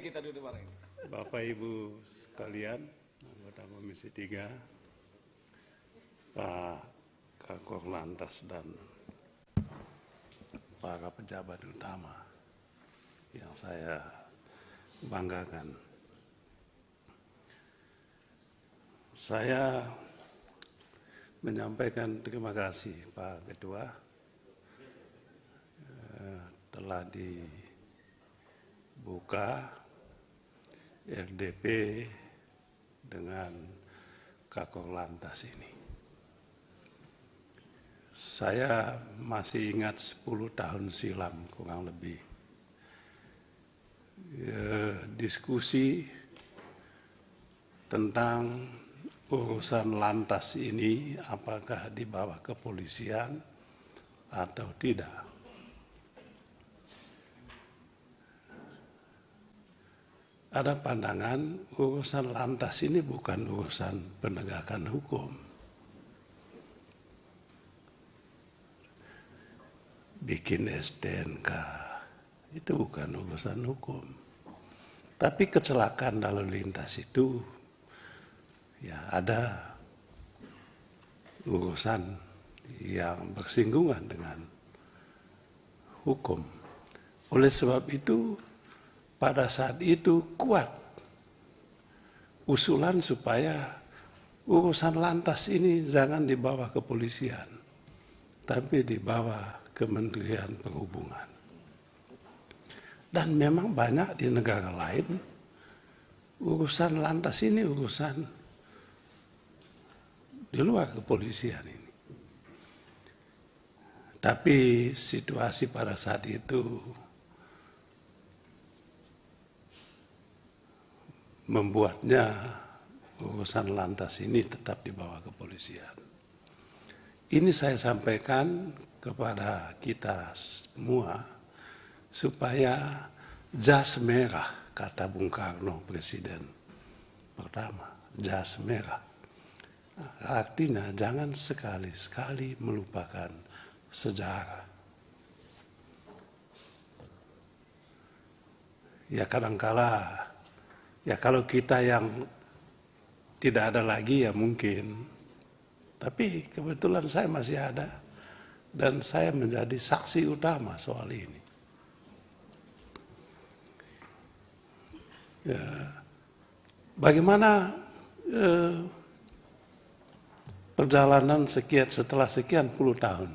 Kita duduk bareng. Bapak Ibu sekalian, anggota Komisi 3, Pak Kakor Lantas dan para pejabat utama yang saya banggakan. Saya menyampaikan terima kasih Pak Ketua telah dibuka RDP dengan Kakor Lantas ini. Saya masih ingat 10 tahun silam kurang lebih diskusi tentang urusan lantas ini apakah di bawah kepolisian atau tidak. Ada pandangan urusan lantas ini bukan urusan penegakan hukum. Bikin STNK itu bukan urusan hukum. Tapi kecelakaan lalu lintas itu ya ada urusan yang bersinggungan dengan hukum. Oleh sebab itu pada saat itu kuat usulan supaya urusan lantas ini jangan di bawah kepolisian, tapi di bawah Kementerian Perhubungan. Dan memang banyak di negara lain urusan lantas ini urusan di luar kepolisian ini. Tapi situasi pada saat itu membuatnya urusan lantas ini tetap di bawah kepolisian. Ini saya sampaikan kepada kita semua supaya jas merah, kata Bung Karno Presiden pertama, jas merah. Artinya jangan sekali-sekali melupakan sejarah. Ya kadangkala ya kalau kita yang tidak ada lagi ya mungkin. Tapi kebetulan saya masih ada dan saya menjadi saksi utama soal ini. Ya, bagaimana perjalanan setelah sekian puluh tahun,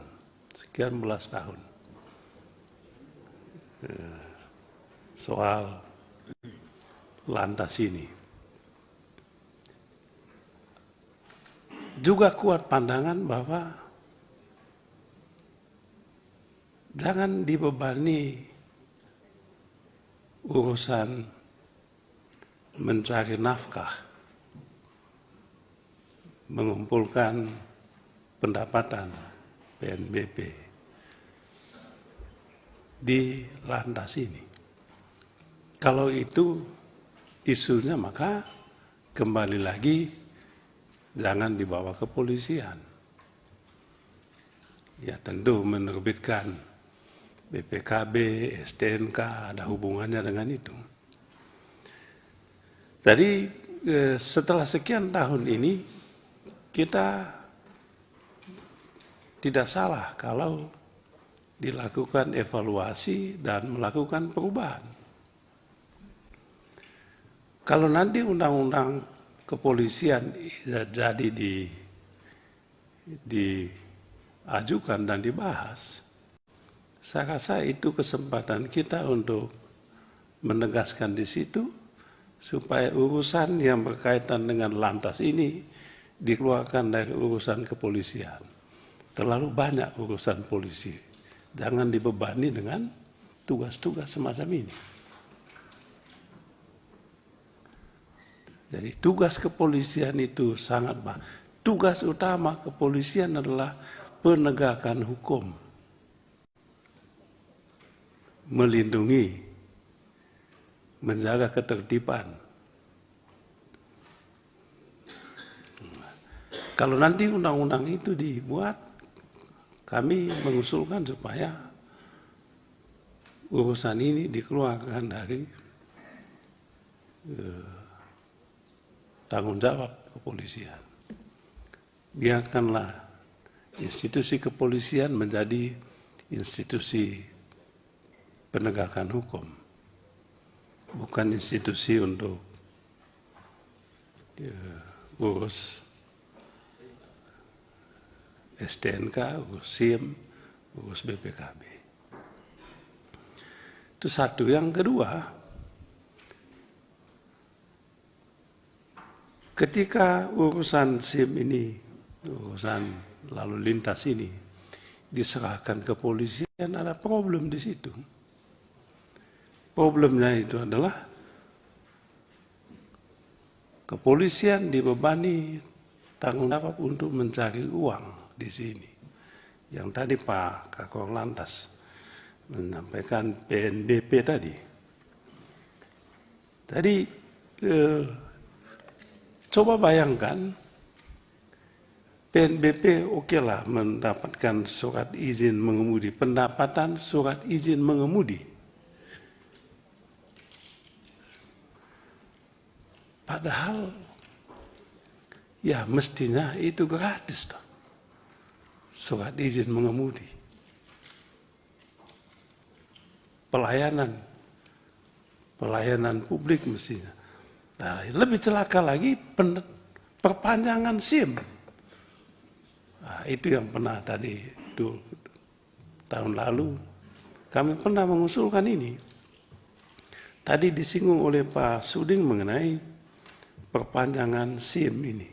sekian belas tahun soal lantas ini. Juga kuat pandangan bahwa jangan dibebani urusan mencari nafkah, mengumpulkan pendapatan PNBP di lantas ini. Kalau itu isunya maka kembali lagi jangan dibawa kepolisian. Ya tentu menerbitkan BPKB, STNK ada hubungannya dengan itu. Jadi setelah sekian tahun ini kita tidak salah kalau dilakukan evaluasi dan melakukan perubahan. Kalau nanti undang-undang kepolisian jadi diajukan dan dibahas, saya rasa itu kesempatan kita untuk menegaskan di situ supaya urusan yang berkaitan dengan lantas ini dikeluarkan dari urusan kepolisian. Terlalu banyak urusan polisi, jangan dibebani dengan tugas-tugas semacam ini. Jadi tugas kepolisian itu sangat banyak. Tugas utama kepolisian adalah penegakan hukum. Melindungi, menjaga ketertiban. Kalau nanti undang-undang itu dibuat, kami mengusulkan supaya urusan ini dikeluarkan dari tanggung jawab kepolisian. Biarkanlah institusi kepolisian menjadi institusi penegakan hukum, bukan institusi untuk urus STNK, urus SIM, urus BPKB. Itu satu. Yang kedua, ketika urusan SIM ini, urusan lalu lintas ini diserahkan ke kepolisian, ada problem di situ. Problemnya itu adalah kepolisian dibebani tanggung jawab untuk mencari uang di sini. Yang tadi Pak Kakor Lantas menyampaikan PNBP tadi. Tadi coba bayangkan PNBP okelah mendapatkan surat izin mengemudi, pendapatan surat izin mengemudi. Padahal ya mestinya itu gratis dong. Surat izin mengemudi. Pelayanan publik mestinya. Nah, lebih celaka lagi perpanjangan SIM. Nah, itu yang pernah tadi tahun lalu kami pernah mengusulkan ini. Tadi disinggung oleh Pak Suding mengenai perpanjangan SIM ini.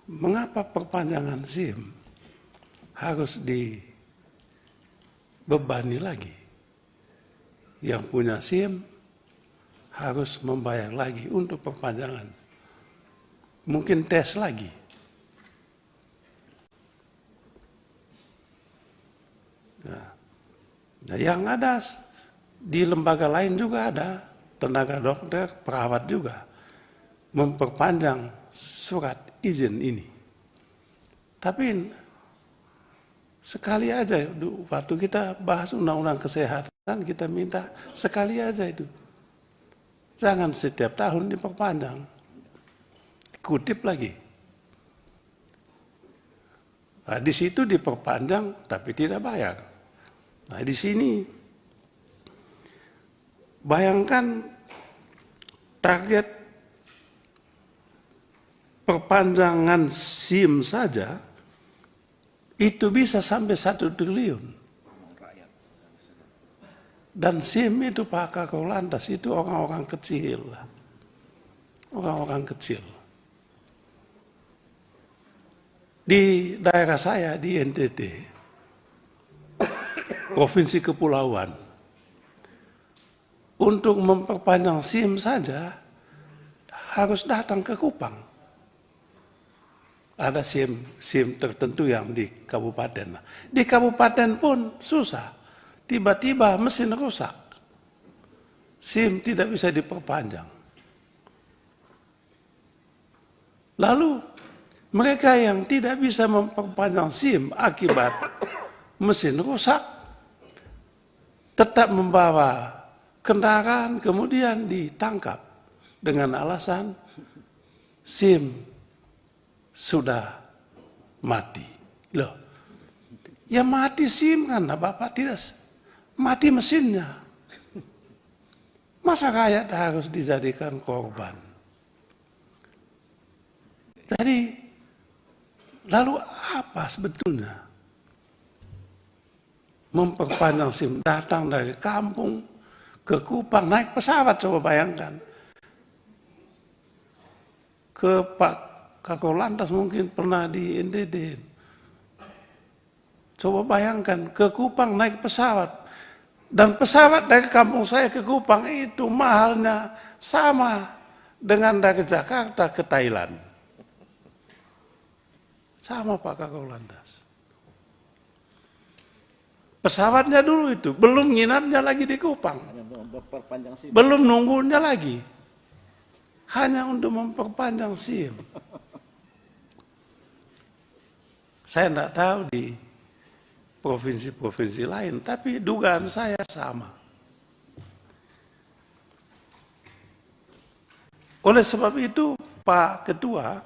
Mengapa perpanjangan SIM harus dibebani lagi? Yang punya SIM harus membayar lagi untuk perpanjangan. Mungkin tes lagi. Nah, yang ada di lembaga lain juga ada tenaga dokter, perawat juga memperpanjang surat izin ini. Tapi sekali aja, waktu kita bahas undang-undang kesehatan, kita minta sekali aja itu. Jangan setiap tahun diperpanjang. Kutip lagi. Nah, di situ diperpanjang tapi tidak bayar. Nah, di sini bayangkan target perpanjangan SIM saja itu bisa sampai 1 triliun. Dan SIM itu Pak Kakor Lantas itu orang-orang kecil. Orang-orang kecil. Di daerah saya di NTT, Provinsi Kepulauan, untuk memperpanjang SIM saja harus datang ke Kupang. Ada SIM tertentu yang di kabupaten. Di kabupaten pun susah. Tiba-tiba mesin rusak. SIM tidak bisa diperpanjang. Lalu mereka yang tidak bisa memperpanjang SIM akibat mesin rusak tetap membawa kendaraan kemudian ditangkap dengan alasan SIM sudah mati. Loh, ya mati SIM kan, Bapak tidak mati mesinnya. Masa rakyat harus dijadikan korban? Jadi, lalu apa sebetulnya? Memperpanjang SIM, datang dari kampung ke Kupang, naik pesawat, coba bayangkan. Ke Pak Kakor Lantas mungkin pernah di NTT. Coba bayangkan, ke Kupang naik pesawat. Dan pesawat dari kampung saya ke Kupang itu mahalnya sama dengan dari Jakarta ke Thailand. Sama Pak Kakor Lantas. Pesawatnya dulu itu, belum nginapnya lagi di Kupang. Belum nunggunya lagi. Hanya untuk memperpanjang SIM. Saya tidak tahu di provinsi-provinsi lain, tapi dugaan saya sama. Oleh sebab itu, Pak Ketua,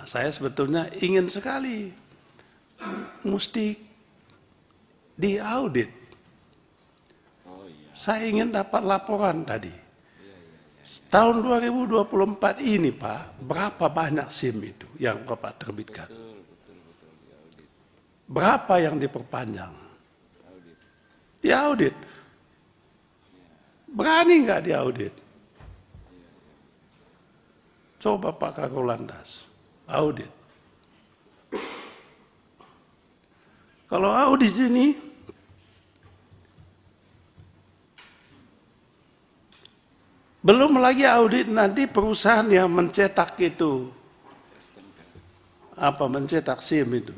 saya sebetulnya ingin sekali mesti diaudit. Saya ingin dapat laporan tadi. Tahun 2024 ini Pak, berapa banyak SIM itu yang Bapak terbitkan? Berapa yang diperpanjang? Diaudit. Berani nggak diaudit? Coba Pak Kakor Lantas, audit. Kalau audit ini, belum lagi audit nanti perusahaan yang mencetak itu, mencetak SIM itu.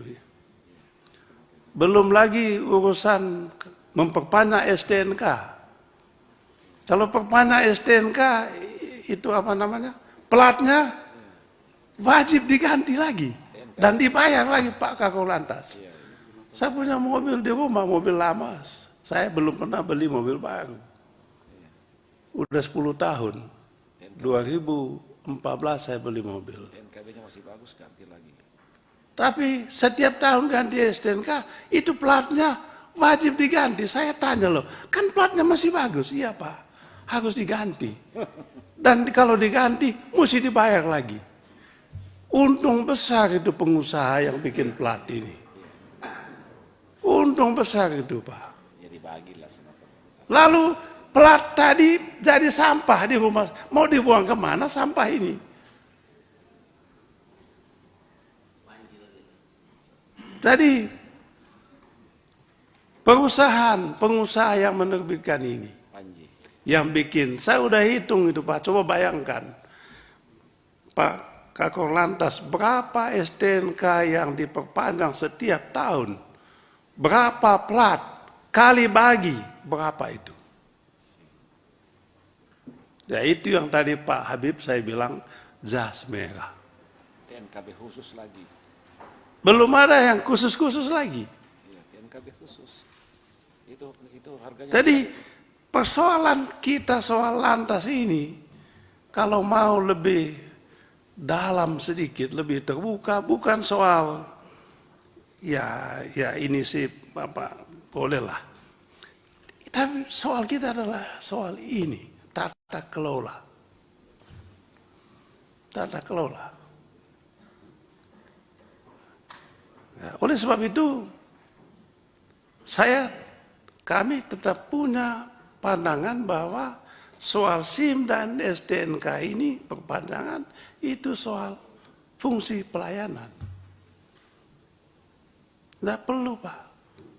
Belum lagi urusan memperpanjang STNK. Kalau perpanjang STNK itu platnya wajib diganti lagi dan dibayar lagi Pak Kakor Lantas. Saya punya mobil di rumah, mobil lama. Saya belum pernah beli mobil baru. Udah 10 tahun. 2014 saya beli mobil. NKB-nya masih bagus, ganti lagi. Tapi setiap tahun ganti STNK, itu platnya wajib diganti. Saya tanya loh, kan platnya masih bagus? Iya Pak, harus diganti. Dan kalau diganti, mesti dibayar lagi. Untung besar itu pengusaha yang bikin plat ini. Untung besar itu Pak. Ya dibagilah sama pemerintah. Lalu plat tadi jadi sampah di rumah. Mau dibuang kemana sampah ini? Jadi pengusaha yang menerbitkan ini, yang bikin, saya udah hitung itu Pak, coba bayangkan. Pak Kakor Lantas, berapa STNK yang diperpanjang setiap tahun? Berapa plat? Kali bagi, berapa itu? Ya itu yang tadi Pak Habib saya bilang, jas merah. TNKB khusus lagi. Belum ada yang khusus-khusus lagi. Iya, TNKB khusus. Itu harganya. Jadi persoalan kita soal lantas ini, kalau mau lebih dalam sedikit, lebih terbuka, bukan soal ya ini sih bolehlah. Tapi soal kita adalah soal ini, tata kelola. Tata kelola. Ya, oleh sebab itu, kami tetap punya pandangan bahwa soal SIM dan STNK ini perpanjangan itu soal fungsi pelayanan. Tidak perlu Pak.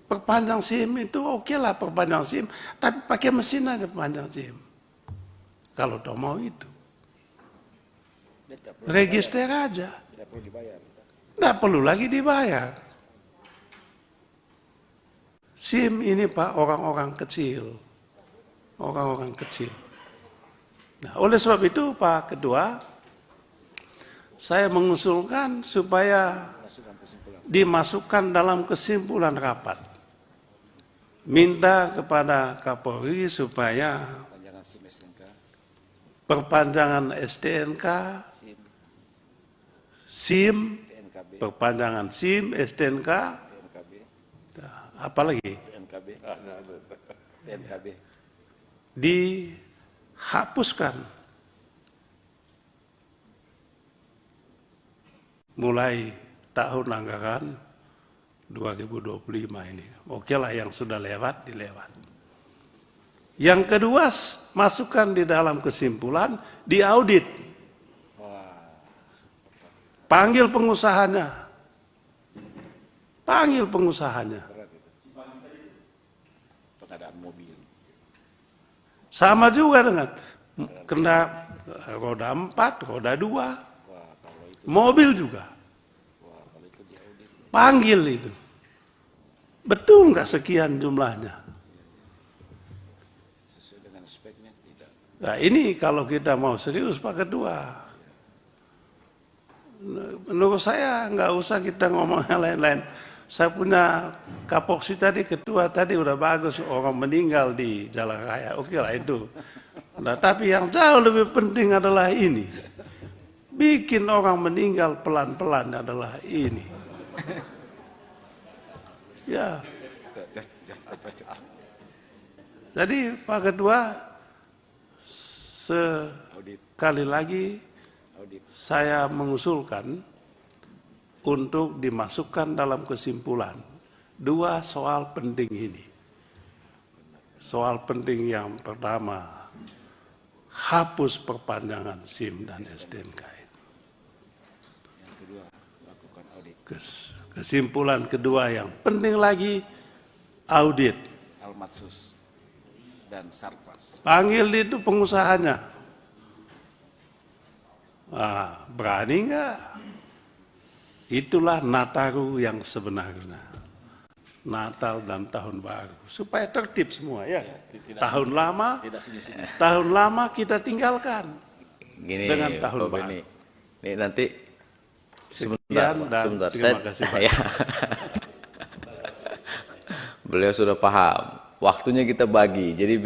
Perpanjang SIM itu oke lah perpanjang SIM, tapi pakai mesin aja perpanjang SIM. Kalau udah mau itu. Register aja. Tidak perlu dibayar. Tidak perlu lagi dibayar. SIM ini Pak orang-orang kecil. Orang-orang kecil. Nah, oleh sebab itu Pak Ketua, saya mengusulkan supaya dimasukkan dalam kesimpulan rapat. Minta kepada Kapolri supaya perpanjangan STNK, SIM, perpanjangan SIM, STNK, apalagi TNKB dihapuskan mulai tahun anggaran 2025 ini. Oke lah yang sudah lewat, dilewat. Yang kedua, masukkan di dalam kesimpulan, diaudit. Panggil pengusahanya. Panggil pengusahanya. pengadaan mobil. Sama juga dengan kena roda 4, roda 2, mobil juga. Panggil itu. Betul nggak sekian jumlahnya? Sesuai dengan speknya tidak. Nah ini kalau kita mau serius Pak Ketua. Menurut saya nggak usah kita ngomong yang lain-lain. Saya punya Kapoksi tadi, ketua tadi udah bagus, orang meninggal di jalan raya. Oke lah itu. Nah, tapi yang jauh lebih penting adalah ini. Bikin orang meninggal pelan-pelan adalah ini. Ya. Jadi Pak Ketua, sekali lagi saya mengusulkan untuk dimasukkan dalam kesimpulan 2 soal penting ini. Soal penting yang pertama, hapus perpanjangan SIM dan STNK. Yang kedua, lakukan audit. Kesimpulan kedua yang penting lagi, audit. Almatsus dan Sarpas. Panggil itu pengusahanya. Berani nggak? Itulah Nataru yang sebenarnya. Natal dan Tahun Baru. Supaya tertib semua ya. Tahun lama, tahun lama kita tinggalkan. Gini, dengan Tahun Bapak Baru. Ini nanti Sekian dan sebentar. terima kasih Pak. Ya. Beliau sudah paham. Waktunya kita bagi. Jadi